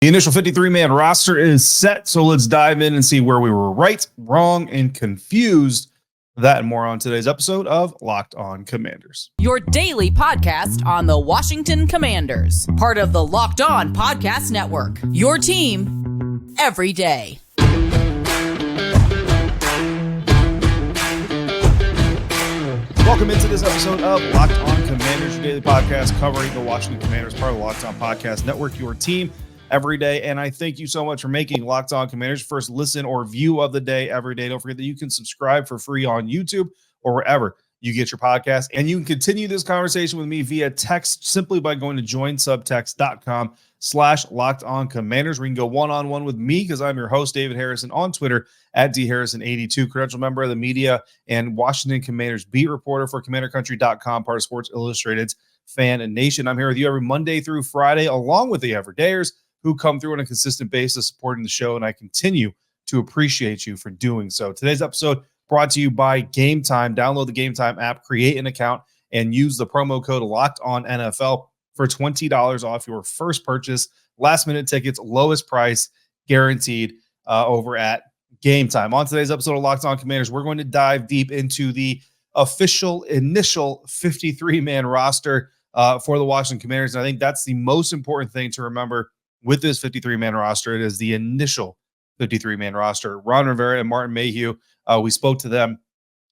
The initial 53-man roster is set, so let's dive in and see where we were right, wrong, and confused. That and more on today's episode of Locked On Commanders. Your daily podcast on the Washington Commanders. Part of the Locked On Podcast Network. Your team every day. Welcome into this episode of Locked On Commanders, your daily podcast covering the Washington Commanders, part of the Locked On Podcast Network, your team every day. And I thank you so much for making Locked On Commanders first listen or view of the day every day. Don't forget that you can subscribe for free on YouTube or wherever you get your podcast. And you can continue this conversation with me via text simply by going to joinsubtext.com/LockedOnCommanders, where you can go one-on-one with me because I'm your host, David Harrison, on Twitter at DHarrison82, credential member of the media and Washington Commanders beat reporter for CommanderCountry.com, part of Sports Illustrated's Fan and Nation. I'm here with you every Monday through Friday, along with the Everydayers who come through on a consistent basis supporting the show, and I continue to appreciate you for doing so. Today's episode brought to you by Game Time. Download the Game Time app, create an account, and use the promo code LOCKEDONNFL for $20 off your first purchase. Last-minute tickets, lowest price, guaranteed over at Game Time. On today's episode of Locked On Commanders, we're going to dive deep into the official initial 53-man roster for the Washington Commanders, and I think that's the most important thing to remember with this 53-man roster. It is the initial 53-man roster. Ron Rivera and Martin Mayhew, we spoke to them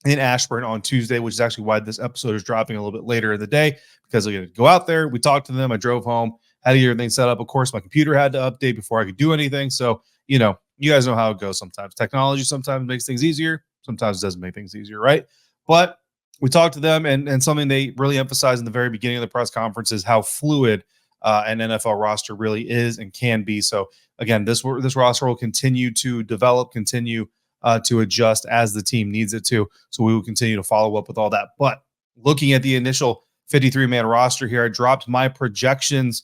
in Ashburn on Tuesday, which is actually why this episode is dropping a little bit later in the day, because I got to go out there. We talked to them. I drove home, had to get everything set up. Of course, my computer had to update before I could do anything. So, you guys know how it goes sometimes. Technology sometimes makes things easier. Sometimes it doesn't make things easier, right? But we talked to them, and something they really emphasized in the very beginning of the press conference is how fluid an NFL roster really is and can be. So again, this roster will continue to develop, continue to adjust as the team needs it to. So we will continue to follow up with all that. But looking at the initial 53-man roster here, I dropped my projections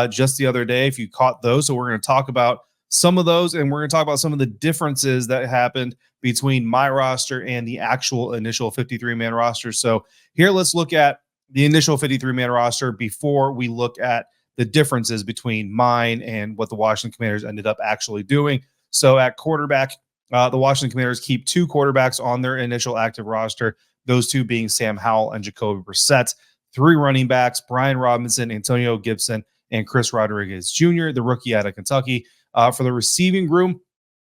just the other day, if you caught those. So we're going to talk about some of those, and we're going to talk about some of the differences that happened between my roster and the actual initial 53-man roster. So here, let's look at the initial 53-man roster before we look at the differences between mine and what the Washington Commanders ended up actually doing. So at quarterback, the Washington Commanders keep two quarterbacks on their initial active roster, those two being Sam Howell and Jacoby Brissett. Three running backs, Brian Robinson, Antonio Gibson, and Chris Rodriguez Jr., the rookie out of Kentucky. For the receiving room,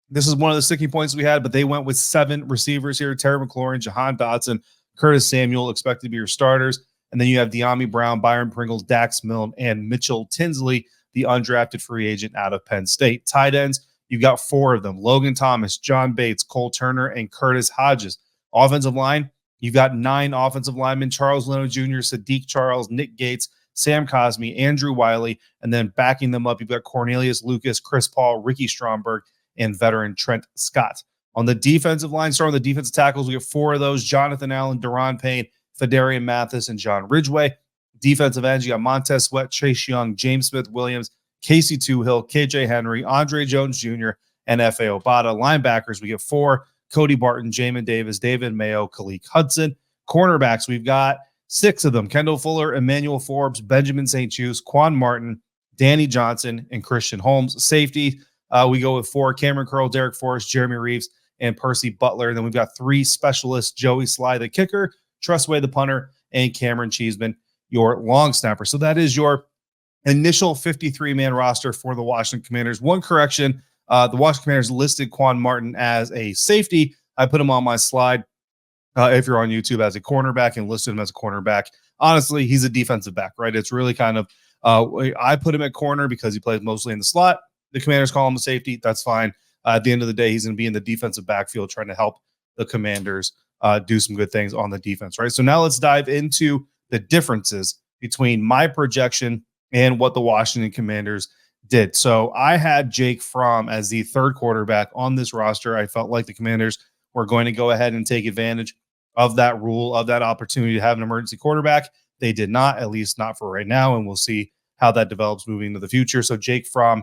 this is one of the sticking points we had, but they went with 7 receivers here. Terry McLaurin, Jahan, Dotson, Curtis Samuel expected to be your starters. And then you have Dyami Brown, Byron Pringle, Dax Milne, and Mitchell Tinsley, the undrafted free agent out of Penn State. Tight ends, you've got 4 of them: Logan Thomas, John Bates, Cole Turner, and Curtis Hodges. Offensive line, you've got 9 offensive linemen: Charles Leno Jr., Saahdiq Charles, Nick Gates, Sam Cosmi, Andrew Wylie, and then backing them up, you've got Cornelius Lucas, Chris Paul, Ricky Stromberg, and veteran Trent Scott. On the defensive line, starting with the defensive tackles, we have 4 of those: Jonathan Allen, Daron Payne, Fedarian Mathis, and John Ridgeway. Defensive ends, you got Montez Sweat, Chase Young, James Smith-Williams, Casey Toohill, KJ Henry, Andre Jones Jr., and F.A. Obata. Linebackers, we get 4: Cody Barton, Jamin Davis, David Mayo, Khaleke Hudson. Cornerbacks, we've got 6 of them: Kendall Fuller, Emmanuel Forbes, Benjamin St-Juste, Quan Martin, Danny Johnson, and Christian Holmes. Safety, we go with 4: Cameron Curl, Derek Forrest, Jeremy Reeves, and Percy Butler. And then we've got 3 specialists: Joey Sly, the kicker, Trustway, the punter, and Cameron Cheeseman, your long snapper. So that is your initial 53-man roster for the Washington Commanders. One correction, the Washington Commanders listed Quan Martin as a safety. I put him on my slide, if you're on YouTube, as a cornerback, and listed him as a cornerback. Honestly, he's a defensive back, right? It's really kind of, I put him at corner because he plays mostly in the slot. The Commanders call him a safety. That's fine. At the end of the day, he's going to be in the defensive backfield trying to help the Commanders do some good things on the defense, right? So now let's dive into the differences between my projection and what the Washington Commanders did. So I had Jake Fromm as the 3rd quarterback on this roster. I felt like the Commanders were going to go ahead and take advantage of that rule, of that opportunity to have an emergency quarterback. They did not, at least not for right now, and we'll see how that develops moving into the future. So Jake Fromm,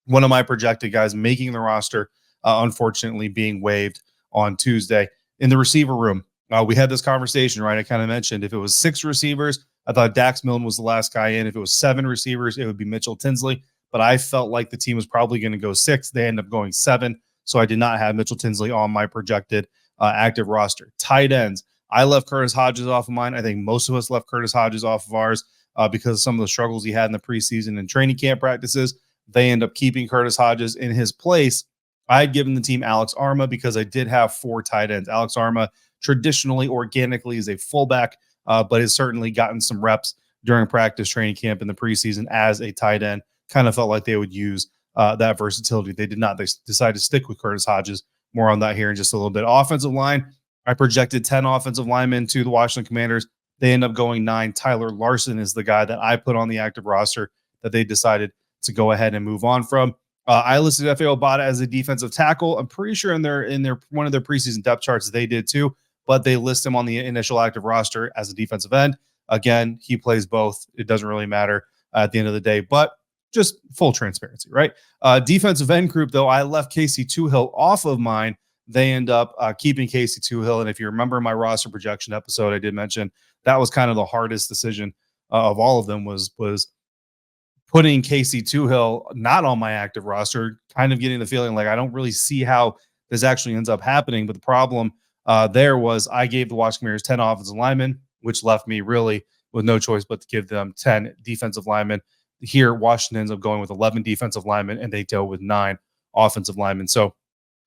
one of my projected guys making the roster, unfortunately being waived on Tuesday. In the receiver room, we had this conversation, right? I kind of mentioned if it was 6 receivers, I thought Dax Milne was the last guy in. If it was 7 receivers, it would be Mitchell Tinsley. but I felt like the team was probably going to go 6. They ended up going 7. So I did not have Mitchell Tinsley on my projected active roster. Tight ends. I left Curtis Hodges off of mine. I think most of us left Curtis Hodges off of ours because of some of the struggles he had in the preseason and training camp practices. They end up keeping Curtis Hodges in his place. I had given the team Alex Arma because I did have 4 tight ends. Alex Arma traditionally, organically, is a fullback, but has certainly gotten some reps during practice, training camp, in the preseason as a tight end. Kind of felt like they would use that versatility. They did not. They decided to stick with Curtis Hodges. More on that here in just a little bit. Offensive line, I projected 10 offensive linemen to the Washington Commanders. They end up going 9. Tyler Larson is the guy that I put on the active roster that they decided to go ahead and move on from. I listed F.A. Obata as a defensive tackle. I'm pretty sure in their one of their preseason depth charts they did too, but they list him on the initial active roster as a defensive end. Again, he plays both. It doesn't really matter at the end of the day, but just full transparency, right? Defensive end group, though, I left Casey Toohill off of mine. They end up keeping Casey Toohill. And if you remember my roster projection episode, I did mention that was kind of the hardest decision of all of them was putting Casey Toohill not on my active roster, kind of getting the feeling like I don't really see how this actually ends up happening. But the problem there was I gave the Washington Commanders 10 offensive linemen, which left me really with no choice but to give them 10 defensive linemen. Here, Washington ends up going with 11 defensive linemen, and they go with 9 offensive linemen. So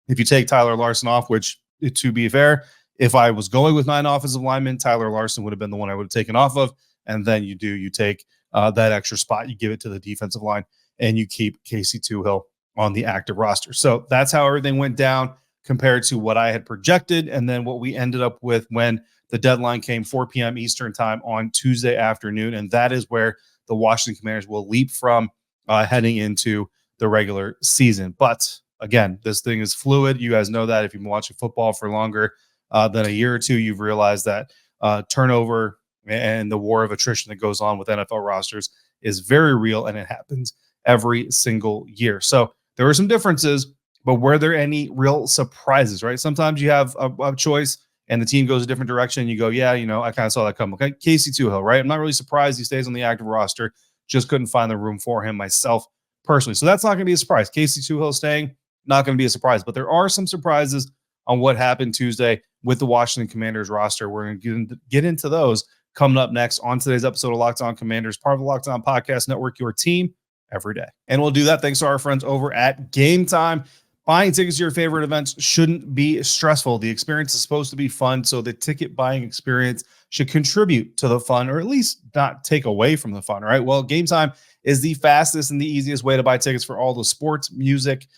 if you take Tyler Larson off, which, to be fair, if I was going with 9 offensive linemen, Tyler Larson would have been the one I would have taken off of. And then you take that extra spot, you give it to the defensive line, and you keep Casey Toohill on the active roster. So that's how everything went down compared to what I had projected, and then what we ended up with when the deadline came, 4 p.m. Eastern time on Tuesday afternoon. And that is where the Washington Commanders will leap from heading into the regular season. But again, this thing is fluid. You guys know that if you've been watching football for longer than a year or two, you've realized that turnover and the war of attrition that goes on with NFL rosters is very real, and it happens every single year. So there were some differences, but were there any real surprises, right? Sometimes you have a choice and the team goes a different direction. You go, yeah, I kind of saw that come. Okay, Casey Toohill, right? I'm not really surprised he stays on the active roster. Just couldn't find the room for him myself personally. So that's not going to be a surprise. Casey Toohill staying, not going to be a surprise. But there are some surprises on what happened Tuesday with the Washington Commanders roster. We're going to get into those coming up next on today's episode of Locked On Commanders, part of the Locked On Podcast Network, your team every day. And we'll do that thanks to our friends over at Game Time. Buying tickets to your favorite events shouldn't be stressful. The experience is supposed to be fun, so the ticket buying experience should contribute to the fun, or at least not take away from the fun, right? Well, Game Time is the fastest and the easiest way to buy tickets for all the sports, music,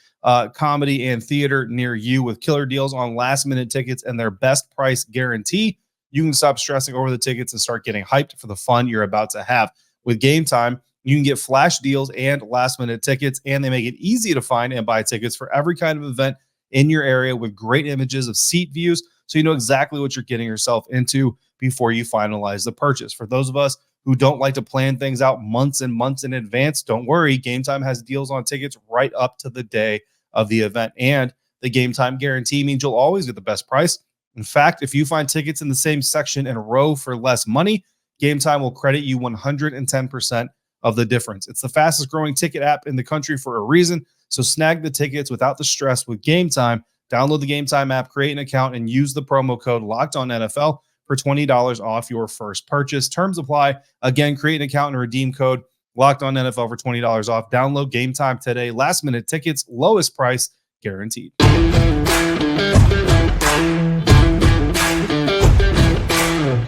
comedy, and theater near you, with killer deals on last-minute tickets and their best price guarantee. You can stop stressing over the tickets and start getting hyped for the fun you're about to have. With Game Time, you can get flash deals and last-minute tickets, and they make it easy to find and buy tickets for every kind of event in your area with great images of seat views, so you know exactly what you're getting yourself into before you finalize the purchase. For those of us who don't like to plan things out months and months in advance, don't worry. Game Time has deals on tickets right up to the day of the event, and the Game Time guarantee means you'll always get the best price. In fact, if you find tickets in the same section and row for less money, Game Time will credit you 110% of the difference. It's the fastest growing ticket app in the country for a reason. So snag the tickets without the stress with Game Time. Download the Game Time app, create an account, and use the promo code LOCKEDONNFL for $20 off your first purchase. Terms apply. Again, create an account and redeem code LOCKEDONNFL for $20 off. Download Game Time today. Last minute tickets, lowest price guaranteed.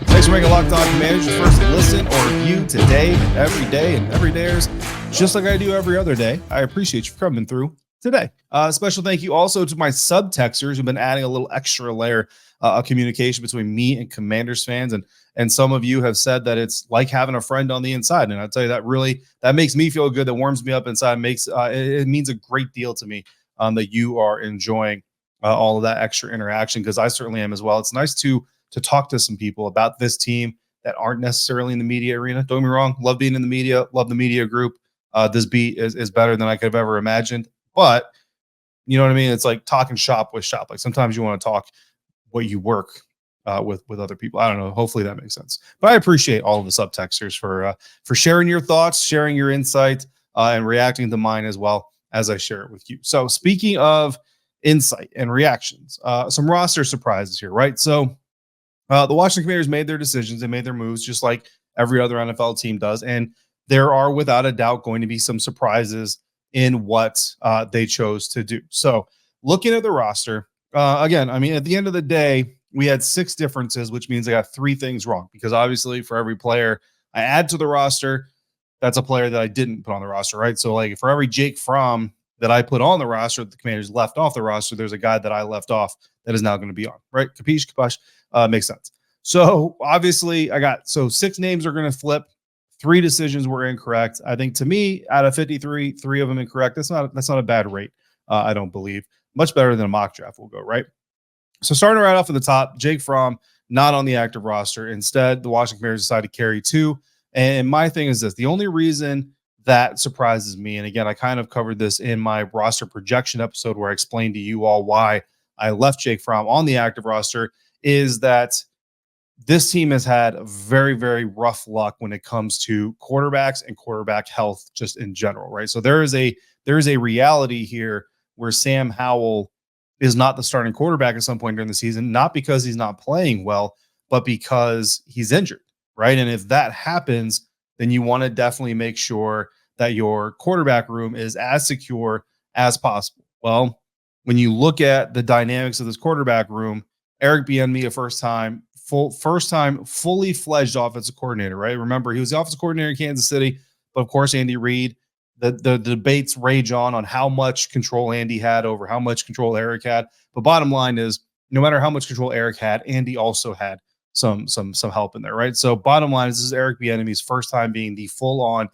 Thanks for making Locked On Commanders your first listen or view today, every day, and every dayers, just like I do every other day. I appreciate you for coming through today. Special thank you also to my subtexters who've been adding a little extra layer of communication between me and Commanders fans. And some of you have said that it's like having a friend on the inside. And I'll tell you that makes me feel good. That warms me up inside. It means a great deal to me that you are enjoying all of that extra interaction, because I certainly am as well. It's nice to talk to some people about this team that aren't necessarily in the media arena. Don't get me wrong. Love being in the media. Love the media group. This beat is better than I could have ever imagined. But you know what I mean? It's like talking shop with shop. Like sometimes you want to talk what you work with other people. I don't know. Hopefully that makes sense. But I appreciate all of the subtexters for sharing your thoughts, sharing your insight, and reacting to mine as well as I share it with you. So speaking of insight and reactions, some roster surprises here, right? So the Washington Commanders made their decisions and made their moves just like every other NFL team does. And there are without a doubt going to be some surprises in what they chose to do. So looking at the roster, again, I mean, at the end of the day, we had 6 differences, which means I got 3 things wrong because obviously for every player I add to the roster, that's a player that I didn't put on the roster, right? So like for every Jake Fromm that I put on the roster, the Commanders left off the roster, there's a guy that I left off that is now going to be on, right? Capiche, capiche, makes sense. So obviously I got, 6 names are going to flip. 3 decisions were incorrect. I think to me, out of 53, 3 of them incorrect. That's not a bad rate. I don't believe. Much better than a mock draft will go, right? So starting right off at the top, Jake Fromm, not on the active roster. Instead, the Washington Commanders decided to carry 2. And my thing is this, the only reason that surprises me, and again, I kind of covered this in my roster projection episode where I explained to you all why I left Jake Fromm on the active roster, is that this team has had very, very rough luck when it comes to quarterbacks and quarterback health just in general, right? So there is a reality here where Sam Howell is not the starting quarterback at some point during the season, not because he's not playing well, but because he's injured, right? And if that happens, then you want to definitely make sure that your quarterback room is as secure as possible. Well, when you look at the dynamics of this quarterback room, Eric Bieniemy, first time fully fledged offensive coordinator, right? Remember, he was the offensive coordinator in Kansas City, but of course, Andy Reid. The debates rage on how much control Andy had over how much control Eric had. But bottom line is, no matter how much control Eric had, Andy also had some help in there, right? So bottom line is, this is Eric Bieniemy's first time being the full-on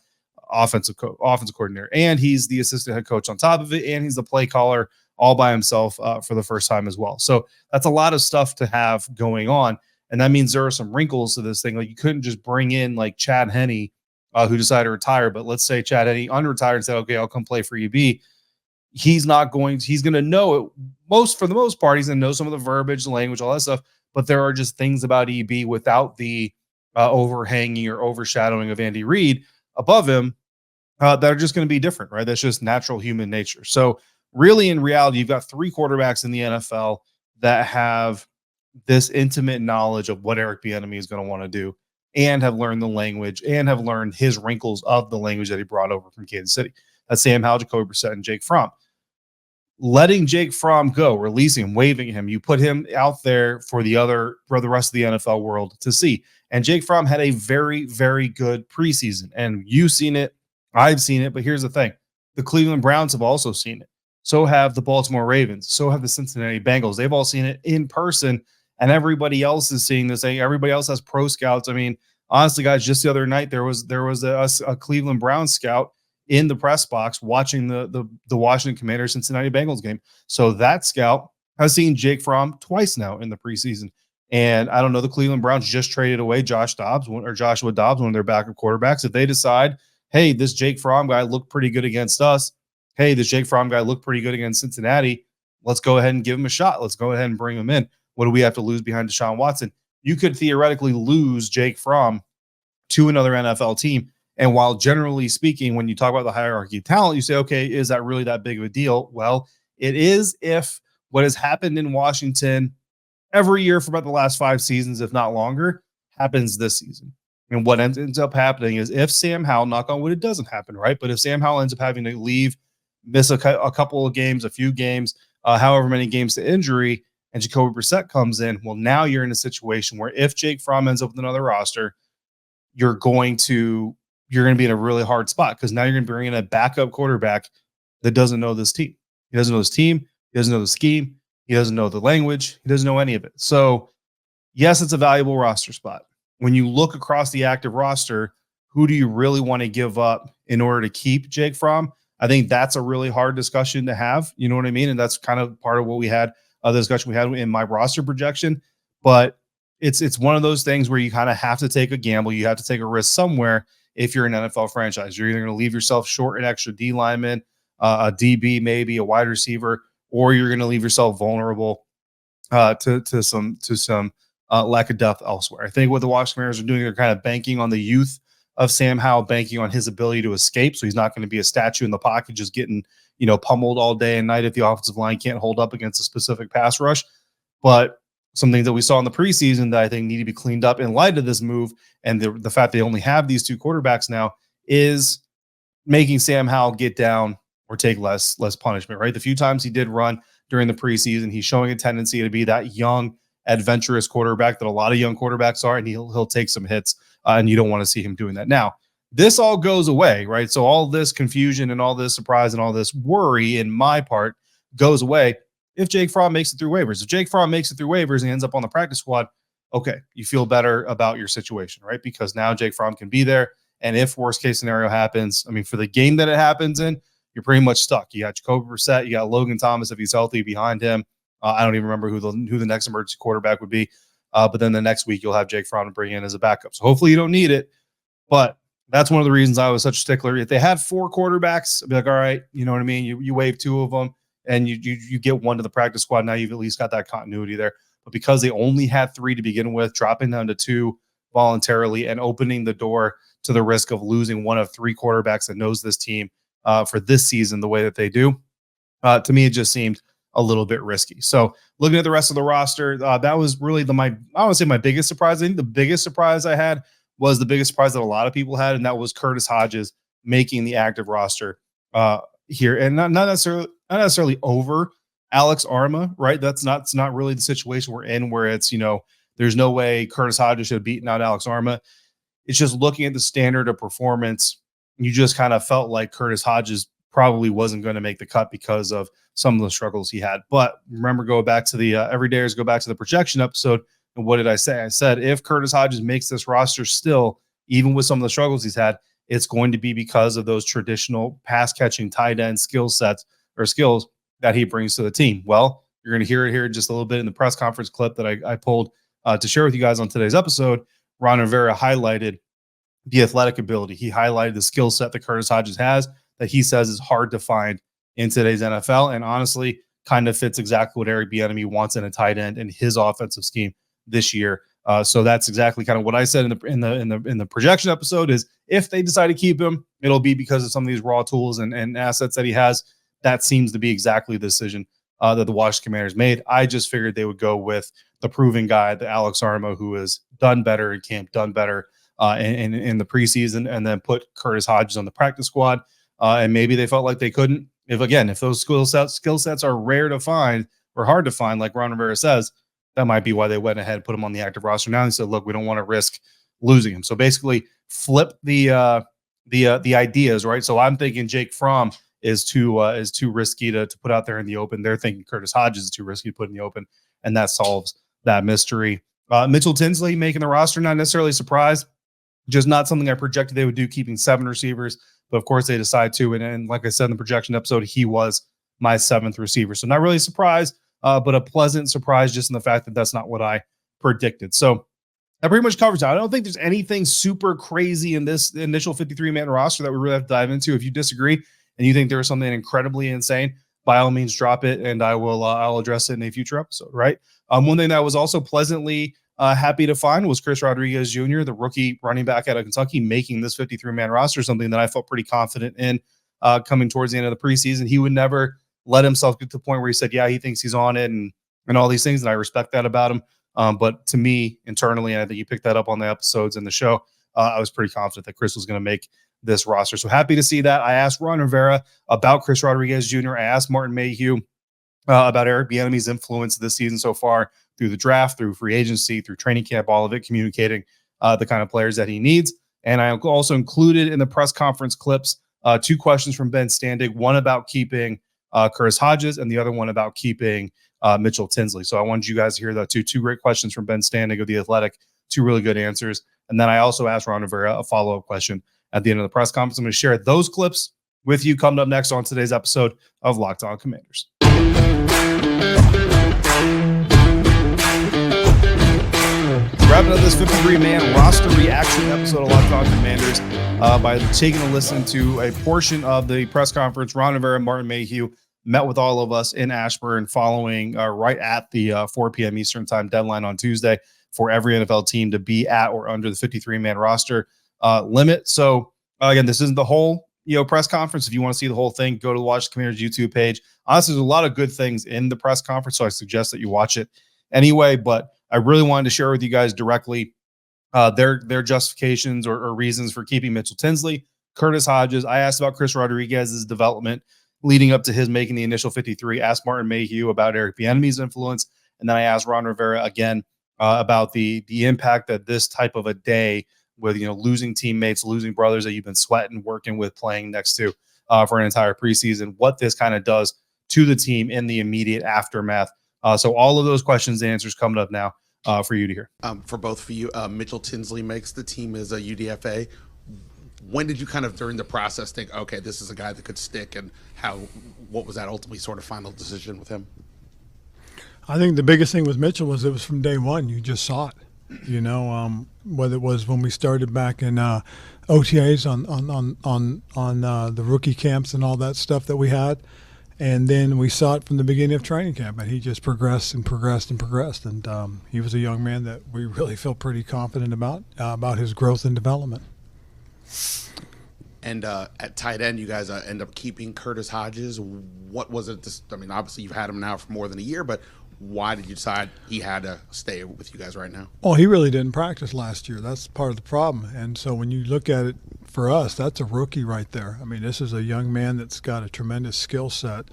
offensive coordinator, and he's the assistant head coach on top of it, and he's the play caller all by himself for the first time as well. So that's a lot of stuff to have going on, and that means there are some wrinkles to this thing. Like, you couldn't just bring in like Chad Henne, who decided to retire, but let's say Chad Henne unretired and said, okay, I'll come play for UB. He's going to know it for the most part. He's going to know some of the verbiage, the language, all that stuff. But there are just things about EB without the overhanging or overshadowing of Andy Reid above him that are just going to be different, right? That's just natural human nature. So really, in reality, you've got 3 quarterbacks in the NFL that have this intimate knowledge of what Eric Bieniemy is going to want to do, and have learned the language and have learned his wrinkles of the language that he brought over from Kansas City. That's Sam Howell, Jacoby Brissett, and Jake Fromm. Letting Jake Fromm go, releasing him, waiving him, you put him out there for the rest of the NFL world to see. And Jake Fromm had a very, very good preseason. And you've seen it, I've seen it, but here's the thing. The Cleveland Browns have also seen it. So have the Baltimore Ravens. So have the Cincinnati Bengals. They've all seen it in person. And everybody else is seeing this. Everybody else has pro scouts. I mean, honestly, guys, just the other night there was a Cleveland Browns scout in the press box watching the Washington Commanders Cincinnati Bengals game. So that scout has seen Jake Fromm twice now in the preseason. And I don't know, the Cleveland Browns just traded away Joshua Dobbs, one of their backup quarterbacks. If they decide, hey, this Jake Fromm guy looked pretty good against us. Hey, this Jake Fromm guy looked pretty good against Cincinnati. Let's go ahead and give him a shot. Let's go ahead and bring him in. What do we have to lose behind Deshaun Watson? You could theoretically lose Jake Fromm to another NFL team. And while generally speaking, when you talk about the hierarchy of talent, you say, okay, is that really that big of a deal? Well, it is if what has happened in Washington every year for about the last 5 seasons, if not longer, happens this season. And what ends up happening is, if Sam Howell, knock on wood, it doesn't happen, right? But if Sam Howell ends up having to leave, miss a couple of games, a few games, however many games to injury, and Jacoby Brissett comes in, well, now you're in a situation where if Jake Fromm ends up with another roster, you're going to be in a really hard spot, because now you're going to bring in a backup quarterback that doesn't know this team. He doesn't know this team. He doesn't know the scheme. He doesn't know the language. He doesn't know any of it. So, yes, it's a valuable roster spot. When you look across the active roster, who do you really want to give up in order to keep Jake Fromm? I think that's a really hard discussion to have. You know what I mean? And that's kind of part of what we had, the discussion we had in my roster projection. But it's one of those things where you kind of have to take a gamble. You have to take a risk somewhere if you're an NFL franchise. You're either going to leave yourself short an extra D lineman, a DB, maybe a wide receiver, or you're going to leave yourself vulnerable to some lack of depth elsewhere. I think what the Washington Commanders are doing, they're kind of banking on the youth of Sam Howell banking on his ability to escape. So he's not going to be a statue in the pocket just getting, pummeled all day and night if the offensive line can't hold up against a specific pass rush. But some things that we saw in the preseason that I think need to be cleaned up in light of this move and the fact they only have these two quarterbacks now is making Sam Howell get down or take less punishment, right? The few times he did run during the preseason, he's showing a tendency to be that young, adventurous quarterback that a lot of young quarterbacks are, and he'll take some hits, and you don't want to see him doing that. Now, this all goes away, right? So all this confusion and all this surprise and all this worry in my part goes away if Jake Fromm makes it through waivers. If Jake Fromm makes it through waivers and ends up on the practice squad, okay, you feel better about your situation, right? Because now Jake Fromm can be there. And if worst case scenario happens, I mean, for the game that it happens in, you're pretty much stuck. You got Jacoby Brissett, you got Logan Thomas if he's healthy behind him. I don't even remember who the next emergency quarterback would be. But then the next week you'll have Jake Fromm to bring in as a backup. So hopefully you don't need it. But that's one of the reasons I was such a stickler. If they had 4 quarterbacks, I'd be like, all right, you know what I mean? You waive 2 of them and you get 1 to the practice squad. Now you've at least got that continuity there. But because they only had 3 to begin with, dropping down to 2 voluntarily and opening the door to the risk of losing one of 3 quarterbacks that knows this team for this season the way that they do, to me, it just seemed a little bit risky. So looking at the rest of the roster, that was really I would say my biggest surprise. I think the biggest surprise I had was the biggest surprise that a lot of people had, and that was Curtis Hodges making the active roster here, and not necessarily over Alex Arma, right? That's not really the situation we're in, where it's there's no way Curtis Hodges should have beaten out Alex Arma. It's just looking at the standard of performance, you just kind of felt like Curtis Hodges probably wasn't going to make the cut because of some of the struggles he had. But remember, go back to the everydayers, go back to the projection episode. And what did I say? I said, if Curtis Hodges makes this roster still, even with some of the struggles he's had, it's going to be because of those traditional pass catching tight end skills that he brings to the team. Well, you're going to hear it here just a little bit in the press conference clip that I pulled to share with you guys on today's episode. Ron Rivera highlighted the athletic ability. He highlighted the skill set that Curtis Hodges has that he says is hard to find in today's NFL, and honestly kind of fits exactly what Eric Bieniemy wants in a tight end in his offensive scheme this year. So that's exactly kind of what I said in the projection episode, is if they decide to keep him, it'll be because of some of these raw tools and assets that he has. That seems to be exactly the decision that the Washington Commanders made. I just figured they would go with the proven guy, the Alex Arma, who has done better in camp, done better in the preseason, and then put Curtis Hodges on the practice squad. And maybe they felt like they couldn't. If those skill sets are rare to find or hard to find, like Ron Rivera says, that might be why they went ahead and put him on the active roster. Now they said, look, we don't want to risk losing him. So basically flip the ideas, right? So I'm thinking Jake Fromm is too risky to put out there in the open. They're thinking Curtis Hodges is too risky to put in the open, and that solves that mystery. Mitchell Tinsley making the roster, not necessarily a surprise, just not something I projected they would do, keeping 7 receivers. But of course they decide to, and like I said in the projection episode, he was my 7th receiver. So not really a surprise, but a pleasant surprise just in the fact that that's not what I predicted. So that pretty much covers it. I don't think there's anything super crazy in this initial 53-man roster that we really have to dive into. If you disagree and you think there was something incredibly insane, by all means, drop it, and I'll address it in a future episode. Right. One thing that was also pleasantly happy to find was Chris Rodriguez Jr., the rookie running back out of Kentucky, making this 53-man roster, something that I felt pretty confident in coming towards the end of the preseason. He would never let himself get to the point where he said, yeah, he thinks he's on it and all these things, and I respect that about him. But to me, internally, and I think you picked that up on the episodes in the show, I was pretty confident that Chris was going to make this roster. So happy to see that. I asked Ron Rivera about Chris Rodriguez Jr. I asked Martin Mayhew about Eric Bieniemy's influence this season so far, through the draft, through free agency, through training camp, all of it, communicating the kind of players that he needs. And I also included in the press conference clips 2 questions from Ben Standig, one about keeping Curtis Hodges and the other one about keeping Mitchell Tinsley. So I wanted you guys to hear that too. 2 great questions from Ben Standig of The Athletic, 2 really good answers. And then I also asked Ron Rivera a follow-up question at the end of the press conference. I'm going to share those clips with you coming up next on today's episode of Locked On Commanders. Wrapping up this 53-man roster reaction episode of Locked On Commanders by taking a listen to a portion of the press conference. Ron Rivera and Martin Mayhew met with all of us in Ashburn following right at the 4 p.m. Eastern time deadline on Tuesday for every NFL team to be at or under the 53-man roster. limit. So again, this isn't the whole press conference. If you want to see the whole thing, go to the Washington Commanders YouTube page. Honestly, there's a lot of good things in the press conference, so I suggest that you watch it anyway. But I really wanted to share with you guys directly their justifications or reasons for keeping Mitchell Tinsley, Curtis Hodges. I asked about Chris Rodriguez's development leading up to his making the initial 53. Asked Martin Mayhew about Eric Bieniemy's influence, and then I asked Ron Rivera again about the impact that this type of a day with losing teammates, losing brothers that you've been sweating, working with, playing next to for an entire preseason, what this kind of does to the team in the immediate aftermath. So all of those questions and answers coming up now for you to hear. For both of you, Mitchell Tinsley makes the team as a UDFA. When did you kind of during the process think, okay, this is a guy that could stick, and what was that ultimately sort of final decision with him? I think the biggest thing with Mitchell was it was from day one. You just saw it. Whether it was when we started back in OTAs on the rookie camps and all that stuff that we had, and then we saw it from the beginning of training camp, and he just progressed and progressed and progressed. And he was a young man that we really feel pretty confident about his growth and development. And at tight end, you guys end up keeping Curtis Hodges. What was it? Obviously you've had him now for more than a year, but why did you decide he had to stay with you guys right now? Well, he really didn't practice last year. That's part of the problem. And so when you look at it for us, that's a rookie right there. This is a young man that's got a tremendous skill set.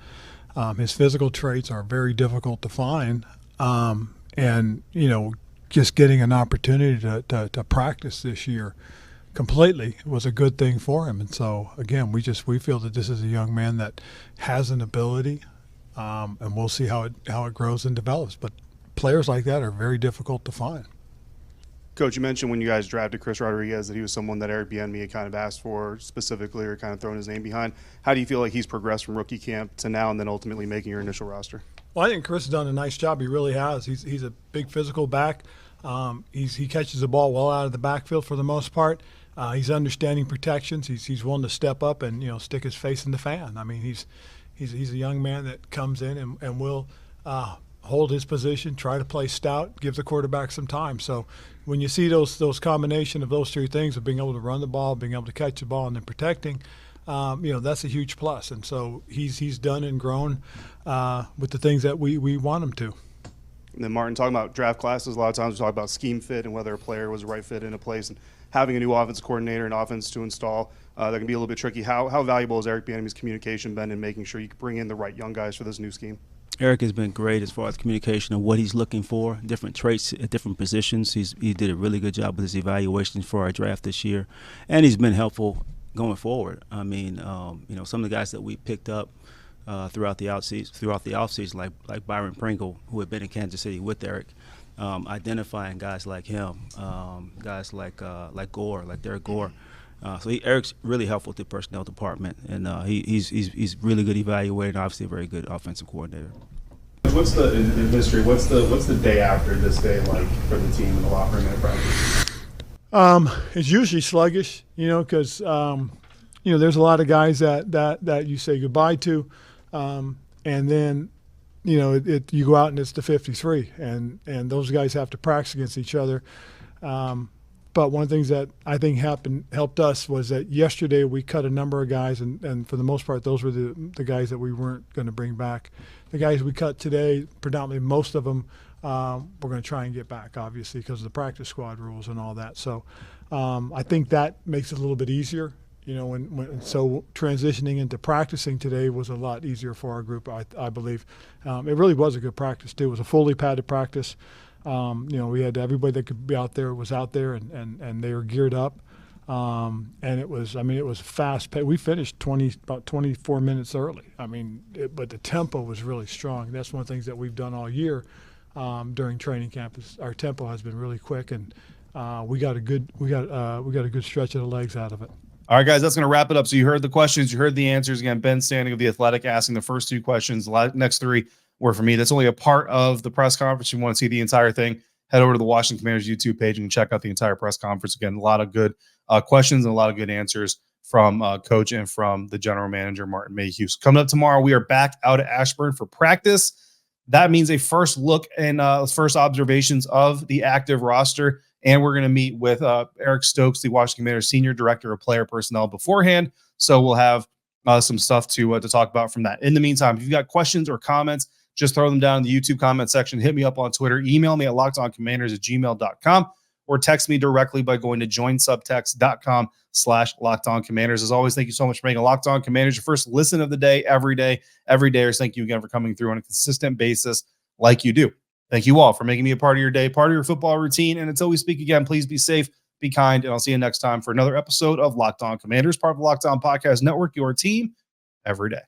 His physical traits are very difficult to find. And just getting an opportunity to practice this year completely was a good thing for him. And so, again, we feel that this is a young man that has an ability. And we'll see how it grows and develops. But players like that are very difficult to find. Coach, you mentioned when you guys drafted Chris Rodriguez that he was someone that Eric Bieniemy had kind of asked for specifically or kind of thrown his name behind. How do you feel like he's progressed from rookie camp to now and then ultimately making your initial roster? Well, I think Chris has done a nice job. He really has. He's a big physical back. He catches the ball well out of the backfield for the most part. He's understanding protections. He's willing to step up and stick his face in the fan. He's a young man that comes in and will hold his position, try to play stout, give the quarterback some time. So when you see those combination of those three things of being able to run the ball, being able to catch the ball, and then protecting, that's a huge plus. And so he's done and grown with the things that we want him to. And then, Martin, talking about draft classes, a lot of times we talk about scheme fit and whether a player was the right fit in a place. And having a new offensive coordinator and offense to install, that can be a little bit tricky. How valuable has Eric Bieniemy's communication been in making sure you can bring in the right young guys for this new scheme? Eric has been great as far as communication and what he's looking for, different traits at different positions. He did a really good job with his evaluations for our draft this year, and he's been helpful going forward. Some of the guys that we picked up throughout the offseason, like Byron Pringle, who had been in Kansas City with Eric, identifying guys like him, guys like Gore, like Derek Gore. Eric's really helpful to the personnel department, and he's really good evaluator and obviously a very good offensive coordinator. What's the day after this day like for the team in the locker room and practice? It's usually sluggish, because there's a lot of guys that you say goodbye to, and then you go out and it's the 53, and those guys have to practice against each other. But one of the things that I think helped us was that yesterday we cut a number of guys, and for the most part, those were the guys that we weren't going to bring back. The guys we cut today, predominantly most of them, we're going to try and get back, obviously, because of the practice squad rules and all that. So I think that makes it a little bit easier. So transitioning into practicing today was a lot easier for our group, I believe. It really was a good practice, too. It was a fully padded practice. We had everybody that could be out there was out there, and they were geared up. And it was fast paced. We finished about 24 minutes early. But the tempo was really strong. That's one of the things that we've done all year during training camp. Our tempo has been really quick, and we got a good stretch of the legs out of it. All right, guys, that's going to wrap it up. So you heard the questions, you heard the answers. Again, Ben Standing of The Athletic asking the first two questions. The next three were for me. That's only a part of the press conference. You want to see the entire thing, head over to the Washington Commanders YouTube page and check out the entire press conference. Again, a lot of good questions and a lot of good answers from Coach and from the general manager, Martin Mayhew. So coming up tomorrow, we are back out at Ashburn for practice. That means a first look and first observations of the active roster And we're going to meet with Eric Stokes, the Washington Commanders Senior Director of Player Personnel beforehand. So we'll have some stuff to talk about from that. In the meantime, if you've got questions or comments, just throw them down in the YouTube comment section. Hit me up on Twitter. Email me at lockedoncommanders@gmail.com or text me directly by going to joinsubtext.com/lockedoncommanders. As always, thank you so much for making Locked On Commanders your first listen of the day, every day. Thank you again for coming through on a consistent basis like you do. Thank you all for making me a part of your day, part of your football routine. And until we speak again, please be safe, be kind, and I'll see you next time for another episode of Locked On Commanders, part of the Locked On Podcast Network, your team every day.